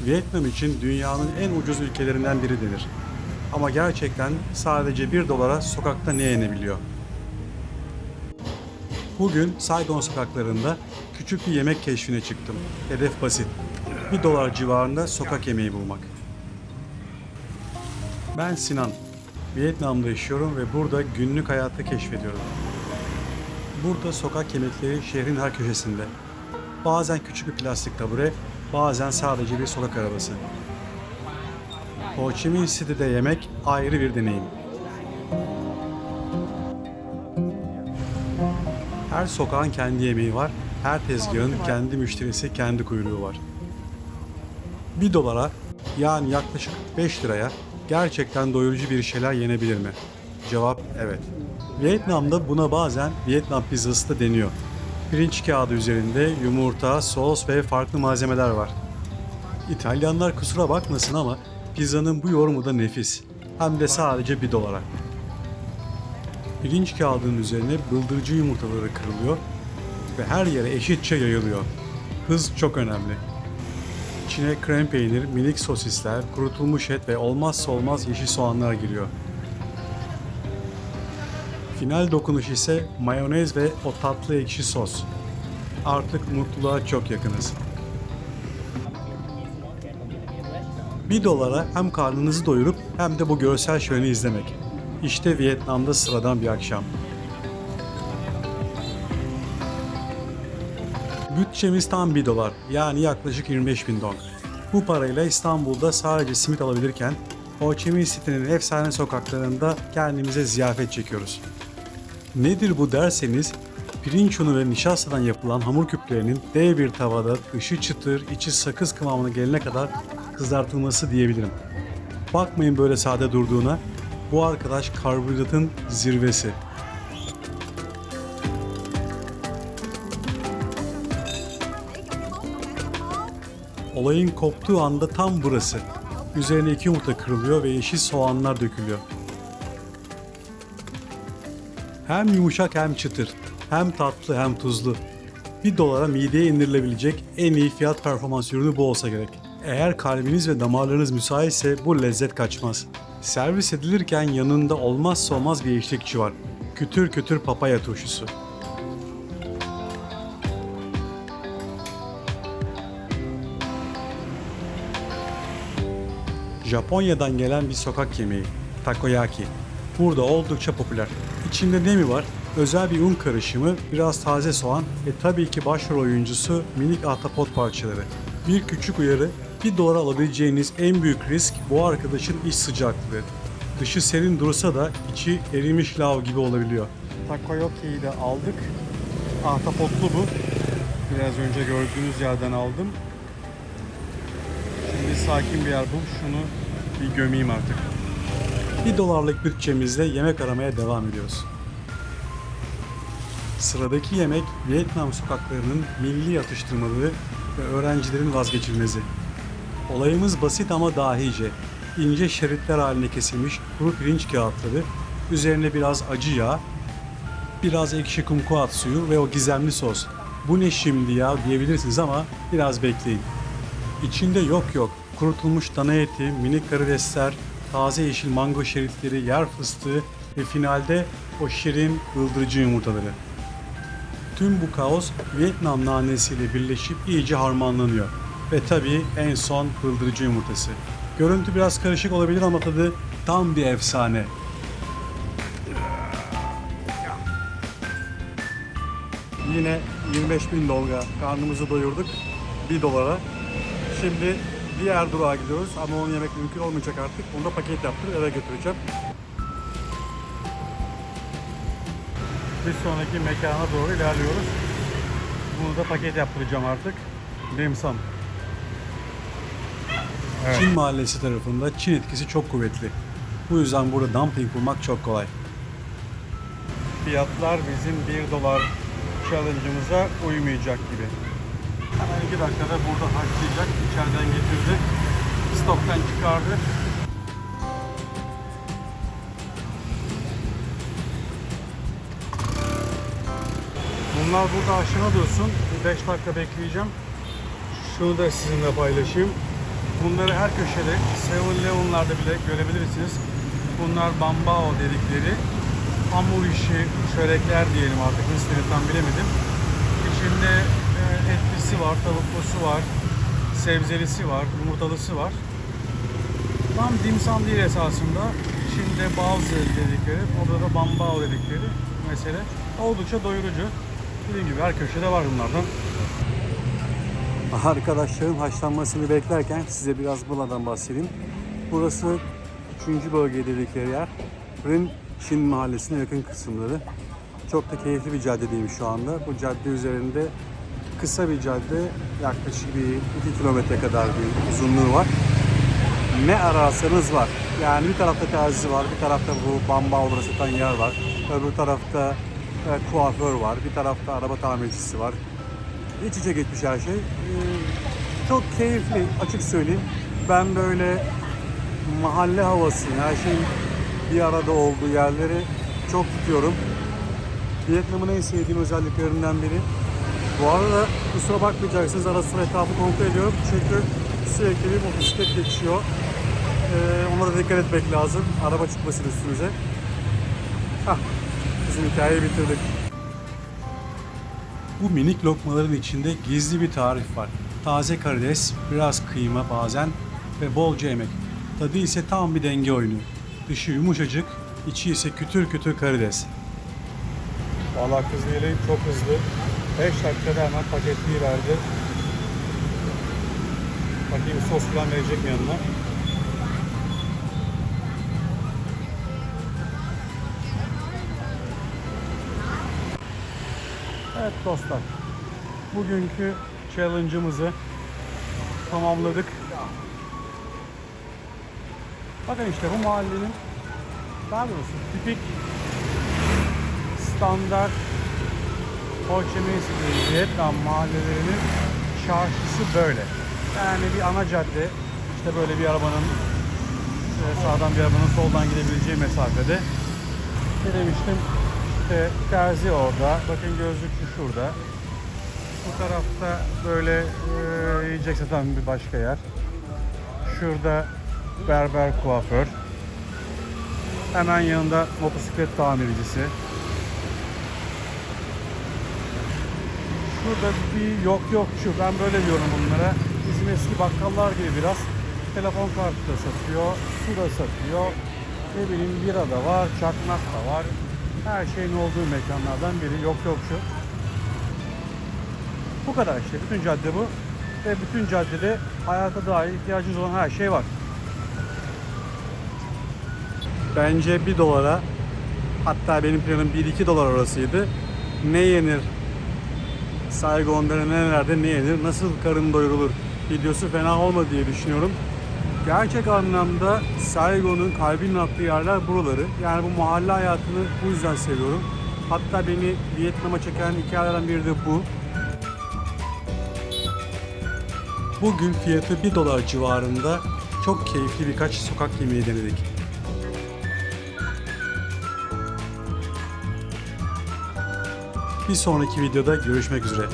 Vietnam için dünyanın en ucuz ülkelerinden biri denir. Ama gerçekten sadece 1 dolara sokakta ne yenebiliyor? Bugün Saigon sokaklarında küçük bir yemek keşfine çıktım. Hedef basit. 1 dolar civarında sokak yemeği bulmak. Ben Sinan. Vietnam'da yaşıyorum ve burada günlük hayatı keşfediyorum. Burada sokak yemekleri şehrin her köşesinde. Bazen küçük bir plastik tabure, bazen sadece bir sokak arabası. Ho Chi Minh City'de yemek ayrı bir deneyim. Her sokağın kendi yemeği var, her tezgahın kendi müşterisi, kendi kuyruğu var. 1 dolara, yani yaklaşık 5 liraya gerçekten doyurucu bir şeyler yenebilir mi? Cevap evet. Vietnam'da buna bazen Vietnam pizzası da deniyor. Pirinç kağıdı üzerinde yumurta, sos ve farklı malzemeler var. İtalyanlar kusura bakmasın ama pizzanın bu yorumu da nefis. Hem de sadece 1 dolara. Pirinç kağıdının üzerine bıldırcın yumurtaları kırılıyor ve her yere eşitçe yayılıyor. Hız çok önemli. İçine krem peynir, minik sosisler, kurutulmuş et ve olmazsa olmaz yeşil soğanlar giriyor. Final dokunuş ise mayonez ve o tatlı ekşi sos. Artık mutluluğa çok yakınız. 1 dolara hem karnınızı doyurup hem de bu görsel şöleni izlemek. İşte Vietnam'da sıradan bir akşam. Bütçemiz tam 1 dolar, yani yaklaşık 25.000 dong. Bu parayla İstanbul'da sadece simit alabilirken Ho Chi Minh City'nin efsane sokaklarında kendimize ziyafet çekiyoruz. Nedir bu derseniz, pirinç unu ve nişastadan yapılan hamur küplerinin dev bir tavada dışı çıtır, içi sakız kıvamına gelene kadar kızartılması diyebilirim. Bakmayın böyle sade durduğuna, bu arkadaş karbonhidratın zirvesi. Olayın koptuğu anda tam burası. Üzerine 2 yumurta kırılıyor ve yeşil soğanlar dökülüyor. Hem yumuşak hem çıtır, hem tatlı hem tuzlu. 1 dolara mideye indirilebilecek en iyi fiyat performans ürünü bu olsa gerek. Eğer kalbiniz ve damarlarınız müsaitse bu lezzet kaçmaz. Servis edilirken yanında olmazsa olmaz bir eşlikçi var. Kütür kütür papaya turşusu. Japonya'dan gelen bir sokak yemeği, takoyaki. Burada oldukça popüler. İçinde ne mi var? Özel bir un karışımı, biraz taze soğan ve tabii ki başrol oyuncusu minik ahtapot parçaları. Bir küçük uyarı, 1 dolara alabileceğiniz en büyük risk bu arkadaşın iç sıcaklığı. Dışı serin dursa da içi erimiş lav gibi olabiliyor. Takoyaki'yi de aldık. Ahtapotlu bu. Biraz önce gördüğünüz yerden aldım. Şimdi sakin bir yer bul, şunu bir gömeyim artık. 1 dolarlık bütçemizle yemek aramaya devam ediyoruz. Sıradaki yemek Vietnam sokaklarının milli atıştırmalığı ve öğrencilerin vazgeçilmezi. Olayımız basit ama dahice. İnce şeritler haline kesilmiş kuru pirinç kağıtları, üzerine biraz acı yağ, biraz ekşi kumkuat suyu ve o gizemli sos. Bu ne şimdi ya diyebilirsiniz ama biraz bekleyin. İçinde yok kurutulmuş dana eti, minik karidesler, taze yeşil mango şeritleri, yer fıstığı ve finalde o şirin bıldırcın yumurtaları. Tüm bu kaos Vietnam nanesiyle birleşip iyice harmanlanıyor. Ve tabii en son bıldırcın yumurtası. Görüntü biraz karışık olabilir ama tadı tam bir efsane. Yine 25.000 dolga karnımızı doyurduk 1 dolara. Şimdi diğer durağa gidiyoruz ama onu yemek mümkün olmayacak artık. Onu da paket yaptırıp eve götüreceğim. Bir sonraki mekana doğru ilerliyoruz. Bunu da paket yaptıracağım artık. Dim sum. Evet. Çin mahallesi tarafında Çin etkisi çok kuvvetli. Bu yüzden burada dumpling bulmak çok kolay. Fiyatlar bizim 1 dolar challenge'ımıza uymayacak gibi. Hemen 2 dakikada burada haşlayacak. İçeriden getirdi. Stoktan çıkardı. Bunlar burada aşağıda dursun. 5 dakika bekleyeceğim. Şunu da sizinle paylaşayım. Bunları her köşede 7-Eleven'larda bile görebilirsiniz. Bunlar bambao dedikleri hamur işi çörekler diyelim, artık nasıl tam bilemedim. İçinde etlisi var, tavuklusu var, sebzelisi var, yumurtalısı var. Tam dimsum değil esasında. İçinde bazı dedikleri, orada da bambao dedikleri mesele. Oldukça doyurucu. Dediğim gibi her köşede var bunlardan. Arkadaşların haşlanmasını beklerken size biraz buradan bahsedeyim. Burası 3. bölge dedikleri yer. Rin Çin Mahallesi'ne yakın kısımları. Çok da keyifli bir caddedeyim şu anda. Bu cadde üzerinde kısa bir cadde, yaklaşık bir 2 kilometre kadar bir uzunluğu var. Ne ararsanız var. Yani bir tarafta terzi var, bir tarafta bu bambaoları satan yer var. Öbür tarafta kuaför var, bir tarafta araba tamircisi var. İç içe geçmiş her şey. Çok keyifli, açık söyleyeyim. Ben böyle mahalle havası, her şeyin bir arada olduğu yerleri çok tutuyorum. Vietnam'ın en sevdiğim özelliklerinden biri. Bu arada kusura bakmayacaksınız, ara sıra etrafı kontrol ediyorum. Çünkü sürekli bir motosiklet geçiyor. Ona da dikkat etmek lazım. Araba çıkmasın üstünüze. Bizim hikayeyi bitirdik. Bu minik lokmaların içinde gizli bir tarif var. Taze karides, biraz kıyma bazen ve bolca yemek. Tadı ise tam bir denge oyunu. Dışı yumuşacık, içi ise kütür kütür karides. Vallahi kız değil, çok hızlı. 5 dakikada hemen paketliği verdi. Bakayım sos falan verecek mi yanına? Evet dostlar, bugünkü challenge'ımızı tamamladık. Bakın işte bu mahallenin, daha doğrusu tipik standart Ho Chi Minh City, Vietnam mahallelerinin çarşısı böyle. Yani bir ana cadde, işte böyle bir arabanın sağdan bir arabanın soldan gidebileceği mesafede. Ne demiştim? İşte terzi orada, bakın gözlükçü şurada. Bu tarafta böyle yiyecek satan bir başka yer. Şurada berber, kuaför. Hemen yanında motosiklet tamircisi. Şurada bir yokçu, ben böyle diyorum bunlara. Bizim eski bakkallar gibi biraz. Telefon kartı da satıyor, su da satıyor. Ne bileyim bira da var, çakmak da var. Her şeyin olduğu mekanlardan biri yokçu. Bu kadar işte, bütün cadde bu. Ve bütün caddede hayata dair ihtiyacınız olan her şey var. Bence 1 dolara, hatta benim planım 1-2 dolar orasıydı. Ne yenir? Saigon'da nerelerde ne yenir? Nasıl karın doyurulur? Videosu fena olmadı diye düşünüyorum. Gerçek anlamda Saigon'un kalbinin attığı yerler buraları. Yani bu mahalle hayatını bu yüzden seviyorum. Hatta beni Vietnam'a çeken hikayelerden biri de bu. Bugün fiyatı 1 dolar civarında çok keyifli birkaç sokak yemeği denedik. Bir sonraki videoda görüşmek üzere.